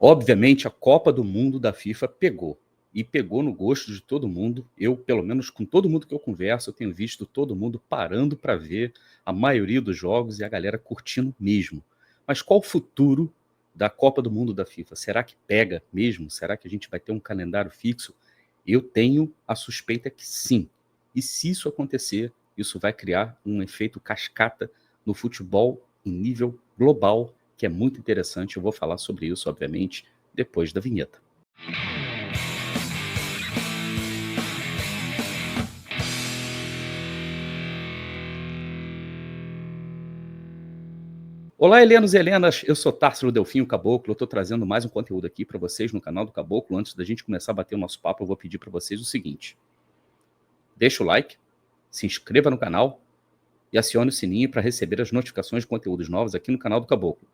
Obviamente, a Copa do Mundo da FIFA pegou, e pegou no gosto de todo mundo. Eu, pelo menos com todo mundo que eu converso, eu tenho visto todo mundo parando para ver a maioria dos jogos e a galera curtindo mesmo. Mas qual o futuro da Copa do Mundo da FIFA? Será que pega mesmo? Será que a gente vai ter um calendário fixo? Eu tenho a suspeita que sim. E se isso acontecer, isso vai criar um efeito cascata no futebol em nível global, que é muito interessante. Eu vou falar sobre isso, obviamente, depois da vinheta. Olá, Helenos e Helenas, eu sou Társilo Delfim, o Caboclo. Eu estou trazendo mais um conteúdo aqui para vocês no canal do Caboclo. Antes da gente começar a bater o nosso papo, eu vou pedir para vocês o seguinte: deixa o like, se inscreva no canal e acione o sininho para receber as notificações de conteúdos novos aqui no canal do Caboclo.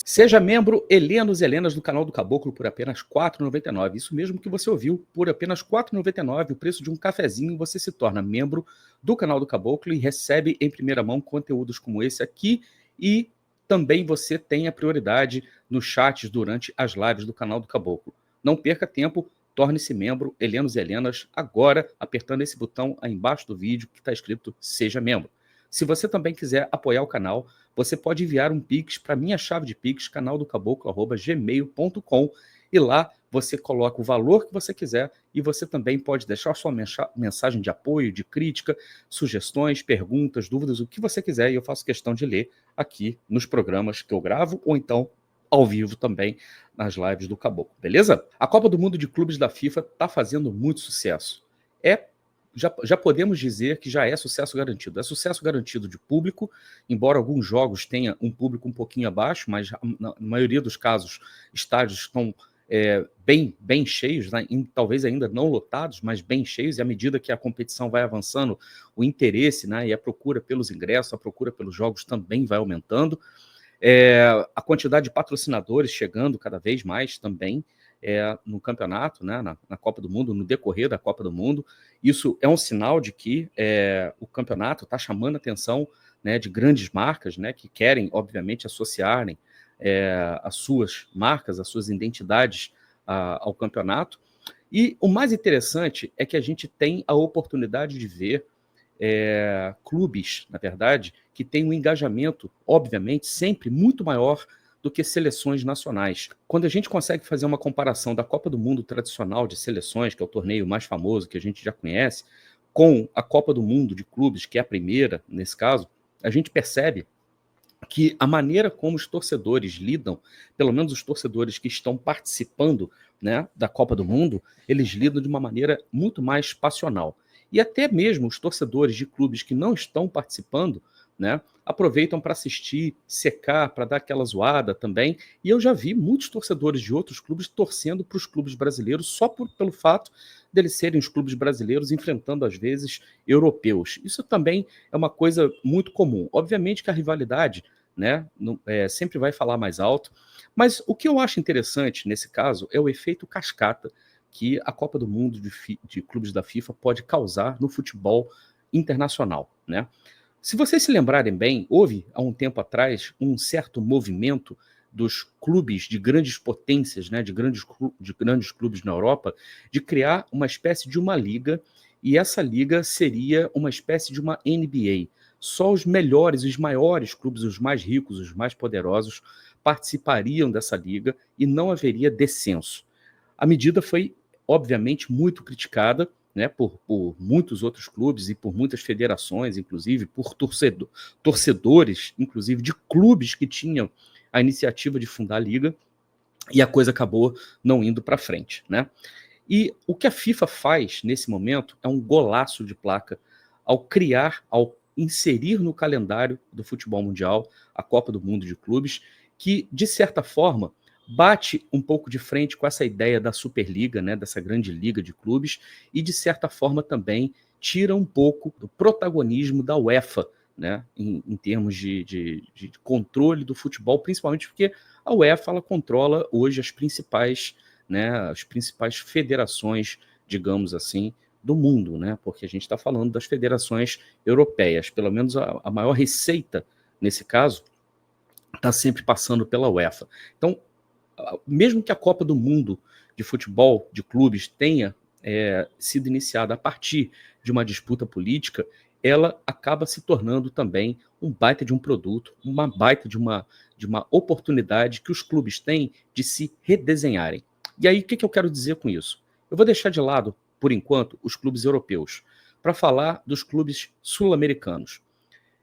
Seja membro Helenos e Helenas do canal do Caboclo por apenas R$ 4,99. Isso mesmo que você ouviu, por apenas R$ 4,99, o preço de um cafezinho, você se torna membro do canal do Caboclo e recebe em primeira mão conteúdos como esse aqui, e também você tem a prioridade nos chats durante as lives do canal do Caboclo. Não perca tempo, torne-se membro Helenos e Helenas agora, apertando esse botão aí embaixo do vídeo que está escrito Seja Membro. Se você também quiser apoiar o canal, você pode enviar um Pix para minha chave de Pix, canaldocaboclo@gmail.com, e lá você coloca o valor que você quiser e você também pode deixar sua mensagem de apoio, de crítica, sugestões, perguntas, dúvidas, o que você quiser, e eu faço questão de ler aqui nos programas que eu gravo ou então ao vivo também nas lives do Caboclo, beleza? A Copa do Mundo de Clubes da FIFA está fazendo muito sucesso. Já podemos dizer que já é sucesso garantido. É sucesso garantido de público, embora alguns jogos tenham um público um pouquinho abaixo, mas na maioria dos casos, estádios estão bem cheios, né? Talvez ainda não lotados, mas bem cheios, e à medida que a competição vai avançando, o interesse, né, e a procura pelos ingressos, a procura pelos jogos também vai aumentando. A quantidade de patrocinadores chegando cada vez mais também no campeonato, né, na Copa do Mundo, no decorrer da Copa do Mundo. Isso é um sinal de que o campeonato está chamando a atenção, né, de grandes marcas, né, que querem, obviamente, associarem as suas marcas, as suas identidades ao campeonato. E o mais interessante é que a gente tem a oportunidade de ver clubes, na verdade, que têm um engajamento, obviamente, sempre muito maior do que seleções nacionais. Quando a gente consegue fazer uma comparação da Copa do Mundo tradicional de seleções, que é o torneio mais famoso que a gente já conhece, com a Copa do Mundo de clubes, que é a primeira, nesse caso, a gente percebe que a maneira como os torcedores lidam, pelo menos os torcedores que estão participando, né, da Copa do Mundo, eles lidam de uma maneira muito mais passional. E até mesmo os torcedores de clubes que não estão participando, né, aproveitam para assistir, secar, para dar aquela zoada também. E eu já vi muitos torcedores de outros clubes torcendo para os clubes brasileiros só pelo fato deles serem os clubes brasileiros enfrentando, às vezes, europeus. Isso também é uma coisa muito comum. Obviamente que a rivalidade, né, sempre vai falar mais alto, mas o que eu acho interessante nesse caso é o efeito cascata que a Copa do Mundo de clubes da FIFA pode causar no futebol internacional, né? Se vocês se lembrarem bem, houve há um tempo atrás um certo movimento dos clubes de grandes potências, né, de grandes clubes na Europa, de criar uma espécie de uma liga, e essa liga seria uma espécie de uma NBA. Só os melhores, os maiores clubes, os mais ricos, os mais poderosos participariam dessa liga e não haveria descenso. A medida foi, obviamente, muito criticada, né, por muitos outros clubes e por muitas federações, inclusive por torcedores, inclusive de clubes que tinham a iniciativa de fundar a liga, e a coisa acabou não indo para frente, né? E o que a FIFA faz nesse momento é um golaço de placa ao inserir no calendário do futebol mundial a Copa do Mundo de Clubes, que, de certa forma, bate um pouco de frente com essa ideia da Superliga, né, dessa grande liga de clubes, e, de certa forma, também tira um pouco do protagonismo da UEFA, né, em termos de controle do futebol, principalmente porque a UEFA ela controla hoje as principais, né, as principais federações, digamos assim, do mundo, né? Porque a gente está falando das federações europeias. Pelo menos a maior receita, nesse caso, está sempre passando pela UEFA. Então, mesmo que a Copa do Mundo de futebol de clubes tenha sido iniciada a partir de uma disputa política, ela acaba se tornando também um baita de um produto, uma baita de uma oportunidade que os clubes têm de se redesenharem. E aí, o que eu quero dizer com isso? Eu vou deixar de lado, por enquanto, os clubes europeus, para falar dos clubes sul-americanos.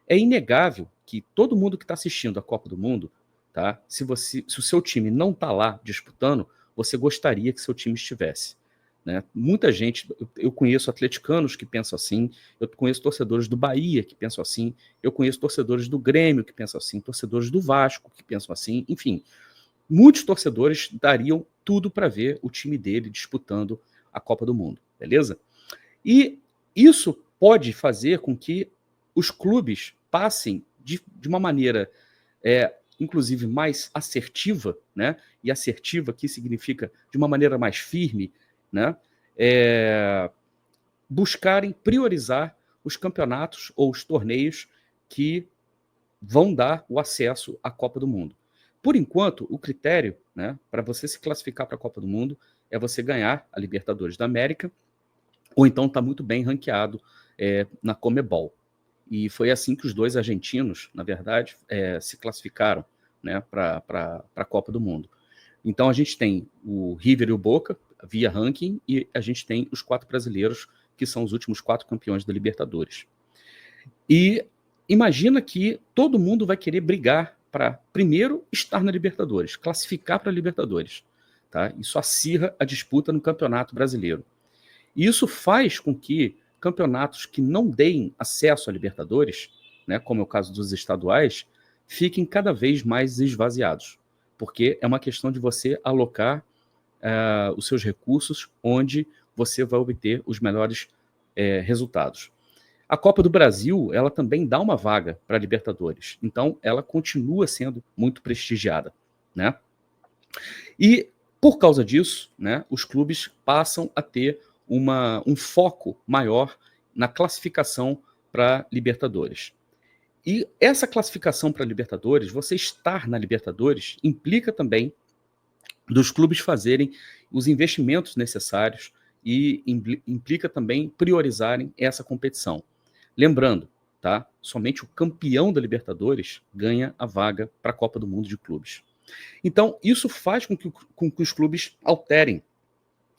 É inegável que todo mundo que está assistindo a Copa do Mundo, tá? Se o seu time não está lá disputando, você gostaria que seu time estivesse. Né? Muita gente, eu conheço atleticanos que pensam assim, eu conheço torcedores do Bahia que pensam assim, eu conheço torcedores do Grêmio que pensam assim, torcedores do Vasco que pensam assim, enfim, muitos torcedores dariam tudo para ver o time dele disputando a Copa do Mundo, beleza? E isso pode fazer com que os clubes passem de uma maneira, inclusive, mais assertiva, né? E assertiva aqui significa de uma maneira mais firme, né? Buscarem priorizar os campeonatos ou os torneios que vão dar o acesso à Copa do Mundo. Por enquanto, o critério, né, para você se classificar para a Copa do Mundo é você ganhar a Libertadores da América ou então estar muito bem ranqueado na Conmebol. E foi assim que os dois argentinos, na verdade, se classificaram, né, para a Copa do Mundo. Então a gente tem o River e o Boca via ranking e a gente tem os 4 brasileiros que são os últimos 4 campeões da Libertadores. E imagina que todo mundo vai querer brigar para primeiro estar na Libertadores, classificar para a Libertadores. Tá? Isso acirra a disputa no Campeonato Brasileiro. E isso faz com que campeonatos que não deem acesso à Libertadores, né, como é o caso dos estaduais, fiquem cada vez mais esvaziados. Porque é uma questão de você alocar os seus recursos onde você vai obter os melhores resultados. A Copa do Brasil, ela também dá uma vaga para a Libertadores. Então, ela continua sendo muito prestigiada, né? E, por causa disso, né, os clubes passam a ter um foco maior na classificação para Libertadores. E essa classificação para Libertadores, você estar na Libertadores, implica também dos clubes fazerem os investimentos necessários e implica também priorizarem essa competição. Lembrando, tá? Somente o campeão da Libertadores ganha a vaga para a Copa do Mundo de Clubes. Então, isso faz com que os clubes alterem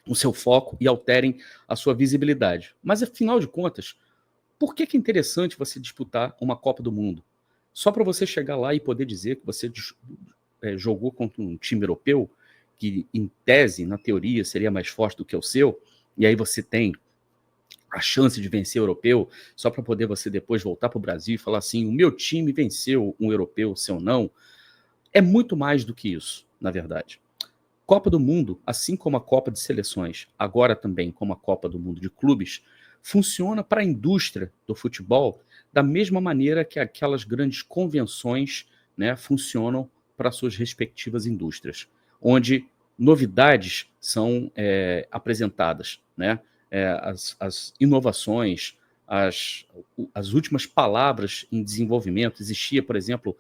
o seu foco e alterem a sua visibilidade. Mas, afinal de contas, por que é interessante você disputar uma Copa do Mundo? Só para você chegar lá e poder dizer que você jogou contra um time europeu que, em tese, na teoria, seria mais forte do que o seu, e aí você tem a chance de vencer o europeu, só para poder você depois voltar para o Brasil e falar assim, o meu time venceu um europeu, seu não, é muito mais do que isso, na verdade. Copa do Mundo, assim como a Copa de Seleções, agora também como a Copa do Mundo de Clubes, funciona para a indústria do futebol da mesma maneira que aquelas grandes convenções, né, funcionam para suas respectivas indústrias, onde novidades são apresentadas, né? As inovações, as últimas palavras em desenvolvimento. Existia, por exemplo,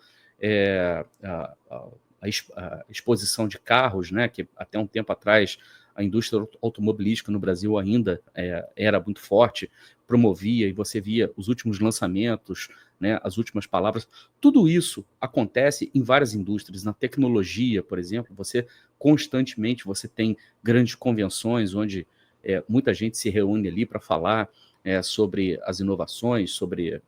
a exposição de carros, né, que até um tempo atrás a indústria automobilística no Brasil ainda era muito forte, promovia e você via os últimos lançamentos, né, as últimas palavras. Tudo isso acontece em várias indústrias. Na tecnologia, por exemplo, você constantemente você tem grandes convenções onde muita gente se reúne ali para falar sobre as inovações, sobre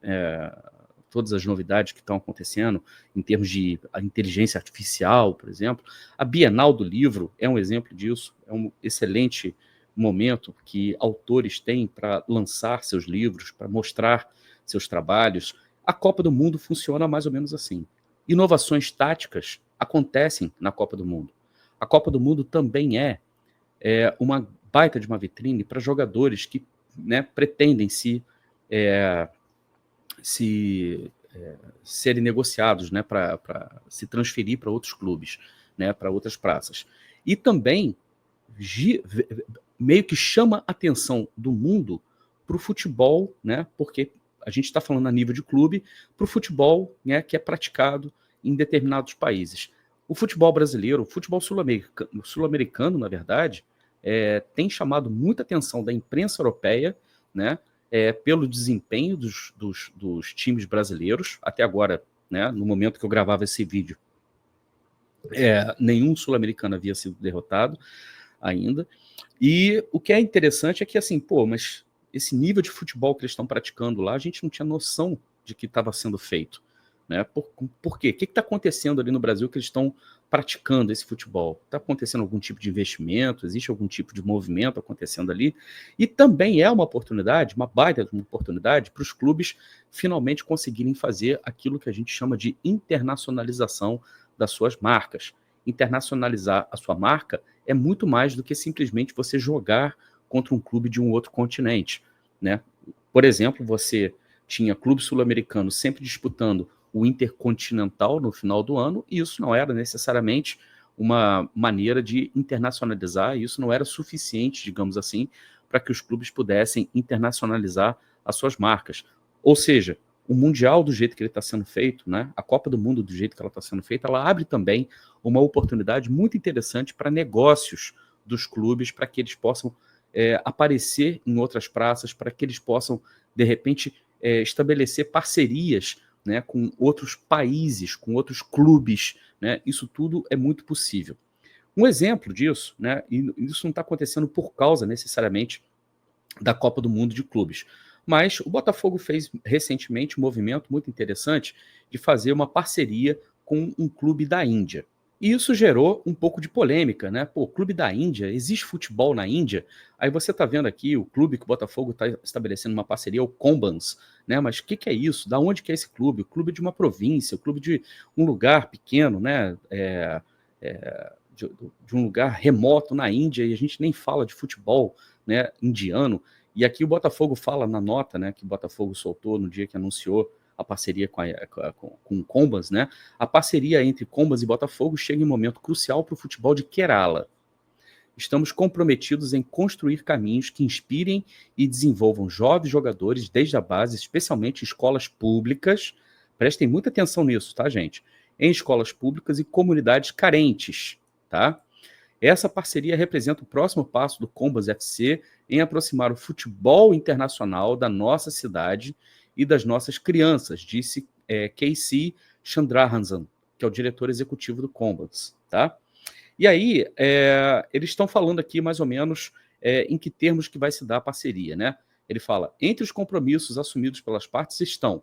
todas as novidades que estão acontecendo em termos de inteligência artificial, por exemplo. A Bienal do Livro é um exemplo disso, é um excelente momento que autores têm para lançar seus livros, para mostrar seus trabalhos. A Copa do Mundo funciona mais ou menos assim. Inovações táticas acontecem na Copa do Mundo. A Copa do Mundo também é uma baita de uma vitrine para jogadores que, né, pretendem serem negociados, né, para se transferir para outros clubes, né, para outras praças. E também meio que chama a atenção do mundo para o futebol, né, porque a gente está falando a nível de clube, para o futebol, né, que é praticado em determinados países. O futebol brasileiro, o futebol sul-americano, na verdade, tem chamado muita atenção da imprensa europeia, né, pelo desempenho dos times brasileiros. Até agora, né, no momento que eu gravava esse vídeo, nenhum sul-americano havia sido derrotado ainda. E o que é interessante é que, assim, mas esse nível de futebol que eles estão praticando lá, a gente não tinha noção de que estava sendo feito. Né? Por quê? O que está acontecendo ali no Brasil que eles estão praticando esse futebol? Está acontecendo algum tipo de investimento? Existe algum tipo de movimento acontecendo ali? E também é uma oportunidade, uma baita oportunidade, para os clubes finalmente conseguirem fazer aquilo que a gente chama de internacionalização das suas marcas. Internacionalizar a sua marca é muito mais do que simplesmente você jogar contra um clube de um outro continente. Né? Por exemplo, você tinha clube sul-americano sempre disputando o Intercontinental no final do ano, e isso não era necessariamente uma maneira de internacionalizar, isso não era suficiente, digamos assim, para que os clubes pudessem internacionalizar as suas marcas. Ou seja, o Mundial do jeito que ele está sendo feito, né, a Copa do Mundo do jeito que ela está sendo feita, ela abre também uma oportunidade muito interessante para negócios dos clubes, para que eles possam aparecer em outras praças, para que eles possam, de repente, estabelecer parcerias, né, com outros países, com outros clubes. Né? Isso tudo é muito possível. Um exemplo disso, né, e isso não está acontecendo por causa necessariamente da Copa do Mundo de Clubes, mas o Botafogo fez recentemente um movimento muito interessante de fazer uma parceria com um clube da Índia. E isso gerou um pouco de polêmica, né? Clube da Índia, existe futebol na Índia? Aí você está vendo aqui o clube que o Botafogo está estabelecendo uma parceria, o Combans, né? Mas o que é isso? Da onde que é esse clube? O clube de uma província, o clube de um lugar pequeno, né? De um lugar remoto na Índia, e a gente nem fala de futebol, né, indiano. E aqui o Botafogo fala na nota, né, que o Botafogo soltou no dia que anunciou a parceria com o Combas, né? A parceria entre Combas e Botafogo chega em um momento crucial para o futebol de Kerala. Estamos comprometidos em construir caminhos que inspirem e desenvolvam jovens jogadores desde a base, especialmente em escolas públicas. Prestem muita atenção nisso, tá, gente? Em escolas públicas e comunidades carentes, tá? Essa parceria representa o próximo passo do Combas FC em aproximar o futebol internacional da nossa cidade e das nossas crianças, disse K.C. Chandrahansan, que é o diretor executivo do Combas. Tá? E aí, eles estão falando aqui mais ou menos em que termos que vai se dar a parceria. Né? Ele fala, entre os compromissos assumidos pelas partes estão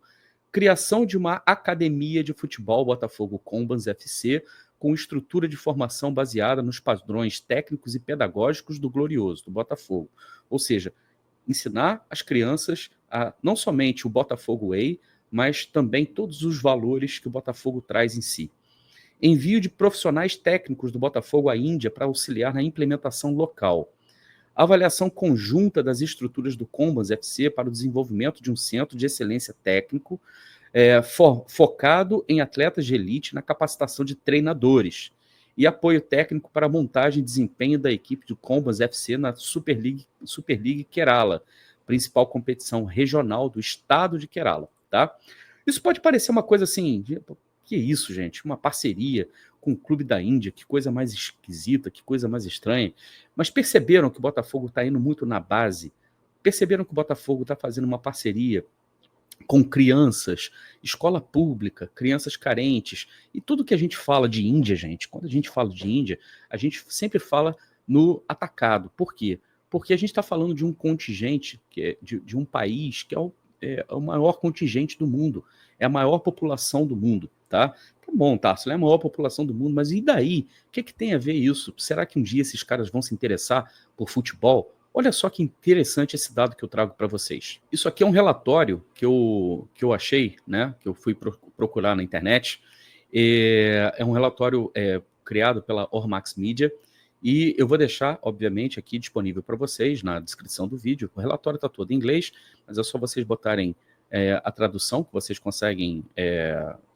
criação de uma academia de futebol Botafogo Combas FC, com estrutura de formação baseada nos padrões técnicos e pedagógicos do Glorioso, do Botafogo. Ou seja, ensinar as crianças a não somente o Botafogo Way, mas também todos os valores que o Botafogo traz em si. Envio de profissionais técnicos do Botafogo à Índia para auxiliar na implementação local. Avaliação conjunta das estruturas do Combas FC para o desenvolvimento de um centro de excelência técnico focado em atletas de elite na capacitação de treinadores e apoio técnico para a montagem e desempenho da equipe do Combas FC na Super League Kerala, principal competição regional do estado de Kerala. Tá? Isso pode parecer uma coisa assim, que isso, gente? Uma parceria com o clube da Índia, que coisa mais esquisita, que coisa mais estranha. Mas perceberam que o Botafogo está indo muito na base? Perceberam que o Botafogo está fazendo uma parceria com crianças, escola pública, crianças carentes, e tudo que a gente fala de Índia, gente, quando a gente fala de Índia, a gente sempre fala no atacado. Por quê? Porque a gente está falando de um contingente, que é de um país que é o maior contingente do mundo, é a maior população do mundo, tá? Tá bom, Tarso, é a maior população do mundo, mas e daí? O que tem a ver isso? Será que um dia esses caras vão se interessar por futebol? Olha só que interessante esse dado que eu trago para vocês. Isso aqui é um relatório que eu achei, né, que eu fui procurar na internet. É um relatório criado pela Ormax Media, e eu vou deixar, obviamente, aqui disponível para vocês na descrição do vídeo. O relatório está todo em inglês, mas é só vocês botarem a tradução, que vocês conseguem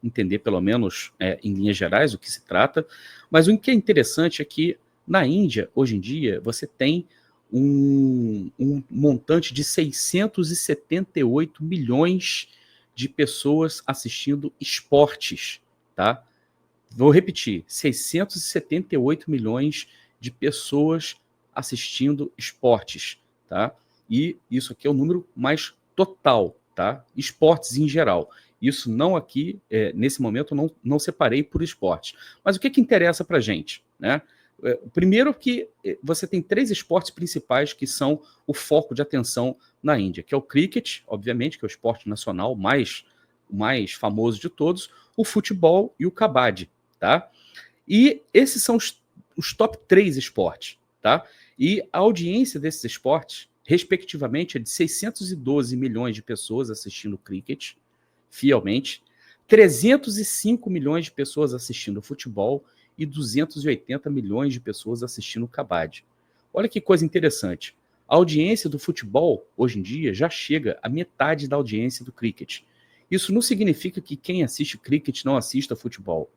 entender, pelo menos em linhas gerais, o que se trata. Mas o que é interessante é que, na Índia, hoje em dia, você tem um montante de 678 milhões de pessoas assistindo esportes, tá? Vou repetir, 678 milhões de pessoas assistindo esportes, tá? E isso aqui é o número mais total, tá? Esportes em geral. Isso não aqui, nesse momento, não separei por esporte. Mas o que interessa para a gente, né? Primeiro que você tem 3 esportes principais que são o foco de atenção na Índia, que é o cricket, obviamente, que é o esporte nacional mais famoso de todos, o futebol e o kabaddi, tá? E esses são os top 3 esportes, tá? E a audiência desses esportes, respectivamente, é de 612 milhões de pessoas assistindo cricket, fielmente, 305 milhões de pessoas assistindo futebol e 280 milhões de pessoas assistindo kabaddi. Olha que coisa interessante. A audiência do futebol, hoje em dia, já chega à metade da audiência do cricket. Isso não significa que quem assiste cricket não assista futebol,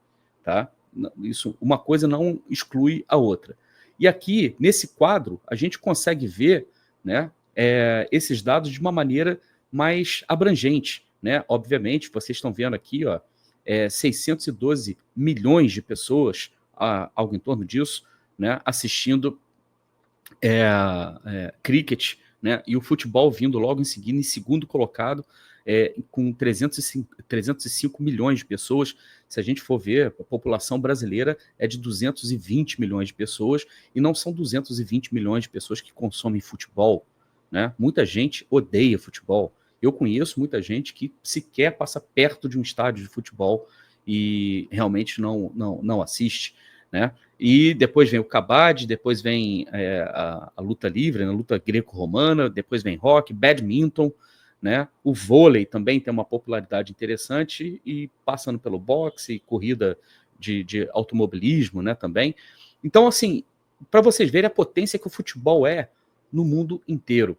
tá? Isso, uma coisa não exclui a outra. E aqui, nesse quadro, a gente consegue ver, né, esses dados de uma maneira mais abrangente, né? Obviamente, vocês estão vendo aqui, ó, 612 milhões de pessoas, algo em torno disso, né, assistindo cricket, né, e o futebol vindo logo em seguida, em segundo colocado, com 305 milhões de pessoas. Se a gente for ver, a população brasileira é de 220 milhões de pessoas, e não são 220 milhões de pessoas que consomem futebol, né? Muita gente odeia futebol. Eu conheço muita gente que sequer passa perto de um estádio de futebol e realmente não assiste, né? E depois vem o kabaddi, depois vem a luta livre, né, a luta greco-romana, depois vem rock, badminton, né? O vôlei também tem uma popularidade interessante, e passando pelo boxe, corrida de automobilismo, né, também. Então, assim, para vocês verem a potência que o futebol é no mundo inteiro.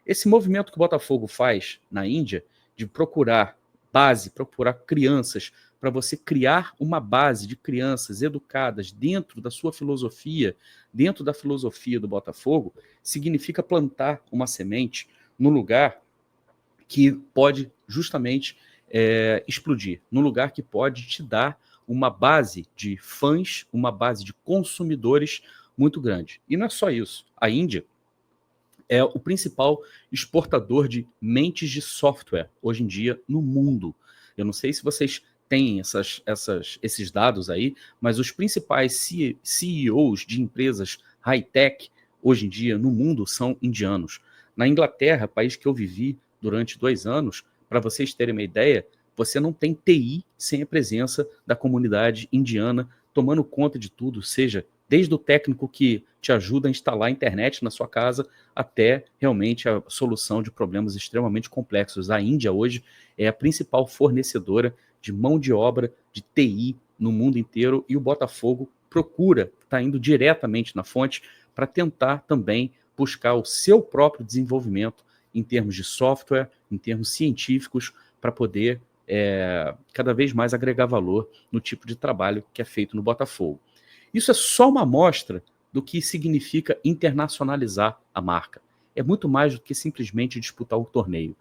Esse movimento que o Botafogo faz na Índia, de procurar base, procurar crianças, para você criar uma base de crianças educadas dentro da sua filosofia, dentro da filosofia do Botafogo, significa plantar uma semente no lugar que pode justamente explodir, num lugar que pode te dar uma base de fãs, uma base de consumidores muito grande. E não é só isso. A Índia é o principal exportador de mentes de software hoje em dia no mundo. Eu não sei se vocês têm esses dados aí, mas os principais CEOs de empresas high-tech hoje em dia no mundo são indianos. Na Inglaterra, país que eu vivi durante 2 anos, para vocês terem uma ideia, você não tem TI sem a presença da comunidade indiana tomando conta de tudo, seja desde o técnico que te ajuda a instalar a internet na sua casa, até realmente a solução de problemas extremamente complexos. A Índia hoje é a principal fornecedora de mão de obra de TI no mundo inteiro, e o Botafogo procura estar indo diretamente na fonte para tentar também buscar o seu próprio desenvolvimento em termos de software, em termos científicos, para poder cada vez mais agregar valor no tipo de trabalho que é feito no Botafogo. Isso é só uma amostra do que significa internacionalizar a marca. É muito mais do que simplesmente disputar o torneio.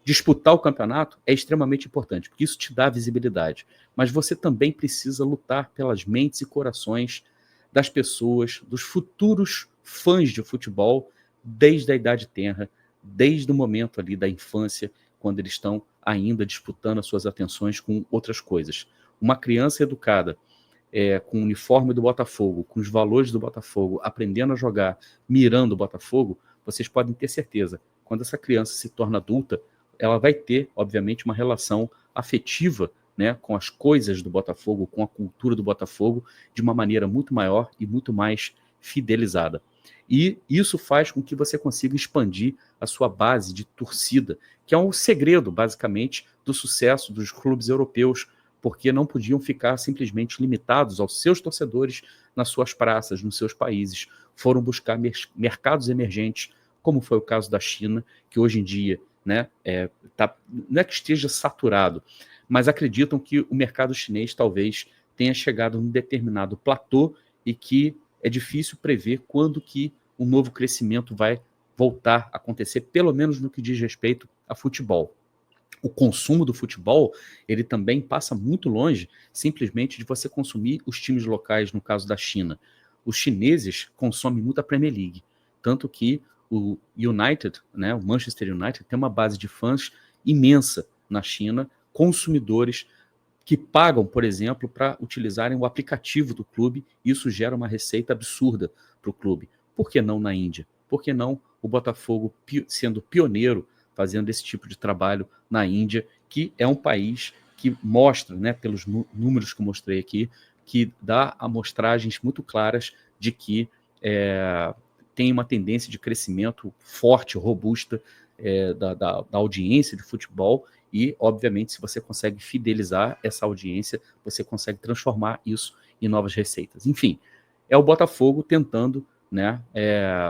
Disputar o campeonato é extremamente importante, porque isso te dá visibilidade. Mas você também precisa lutar pelas mentes e corações das pessoas, dos futuros fãs de futebol, desde a idade tenra, desde o momento ali da infância, quando eles estão ainda disputando as suas atenções com outras coisas. Uma criança educada, com o uniforme do Botafogo, com os valores do Botafogo, aprendendo a jogar, mirando o Botafogo, vocês podem ter certeza, quando essa criança se torna adulta, ela vai ter, obviamente, uma relação afetiva, né, com as coisas do Botafogo, com a cultura do Botafogo, de uma maneira muito maior e muito mais fidelizada. E isso faz com que você consiga expandir a sua base de torcida, que é um segredo, basicamente, do sucesso dos clubes europeus, porque não podiam ficar simplesmente limitados aos seus torcedores nas suas praças, nos seus países. Foram buscar mercados emergentes, como foi o caso da China, que hoje em dia, né, não é que esteja saturado, mas acreditam que o mercado chinês talvez tenha chegado num determinado platô e que é difícil prever quando que um novo crescimento vai voltar a acontecer, pelo menos no que diz respeito a futebol. o consumo do futebol, ele também passa muito longe simplesmente de você consumir os times locais, no caso da China. Os chineses consomem muito a Premier League, tanto que o United, né, o Manchester United, tem uma base de fãs imensa na China, consumidores que pagam, por exemplo, para utilizarem o aplicativo do clube. Isso gera uma receita absurda para o clube. Por que não na Índia? Por que não o Botafogo sendo pioneiro fazendo esse tipo de trabalho na Índia, que é um país que mostra, né, pelos números que eu mostrei aqui, que dá amostragens muito claras de que tem uma tendência de crescimento forte, robusta da audiência de futebol. E, obviamente, se você consegue fidelizar essa audiência, você consegue transformar isso em novas receitas. Enfim, é o Botafogo tentando, né,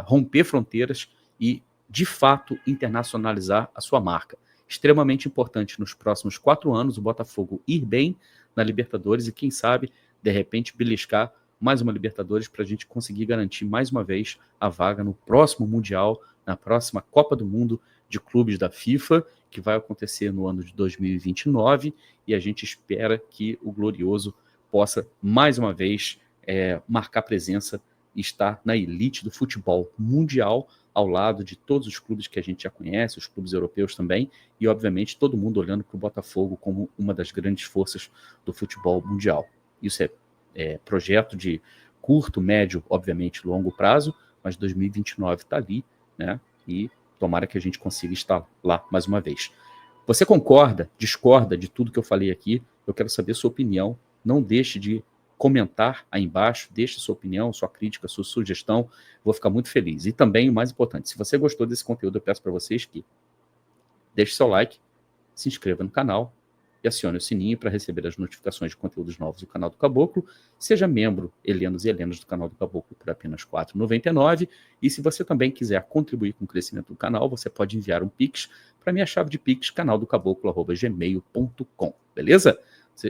romper fronteiras e, de fato, internacionalizar a sua marca. Extremamente importante nos próximos 4 anos o Botafogo ir bem na Libertadores e, quem sabe, de repente, beliscar mais uma Libertadores para a gente conseguir garantir mais uma vez a vaga no próximo Mundial, na próxima Copa do Mundo de Clubes da FIFA, que vai acontecer no ano de 2029, e a gente espera que o Glorioso possa, mais uma vez, marcar presença e estar na elite do futebol mundial, ao lado de todos os clubes que a gente já conhece, os clubes europeus também, e, obviamente, todo mundo olhando para o Botafogo como uma das grandes forças do futebol mundial. Isso é projeto de curto, médio, obviamente, longo prazo, mas 2029 está ali, né? E tomara que a gente consiga estar lá mais uma vez. Você concorda, discorda de tudo que eu falei aqui? Eu quero saber sua opinião. Não deixe de comentar aí embaixo, deixe sua opinião, sua crítica, sua sugestão. Vou ficar muito feliz. E também, o mais importante, se você gostou desse conteúdo, eu peço para vocês que deixe seu like, se inscreva no canal e acione o sininho para receber as notificações de conteúdos novos do canal do Caboclo. Seja membro, helenos e helenas do canal do Caboclo, por apenas R$ 4,99. E se você também quiser contribuir com o crescimento do canal, você pode enviar um Pix para minha chave de Pix, canaldocaboclo@gmail.com. Beleza?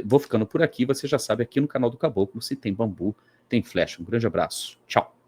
Vou ficando por aqui. Você já sabe, aqui no canal do Caboclo, se tem bambu, tem flecha. Um grande abraço. Tchau.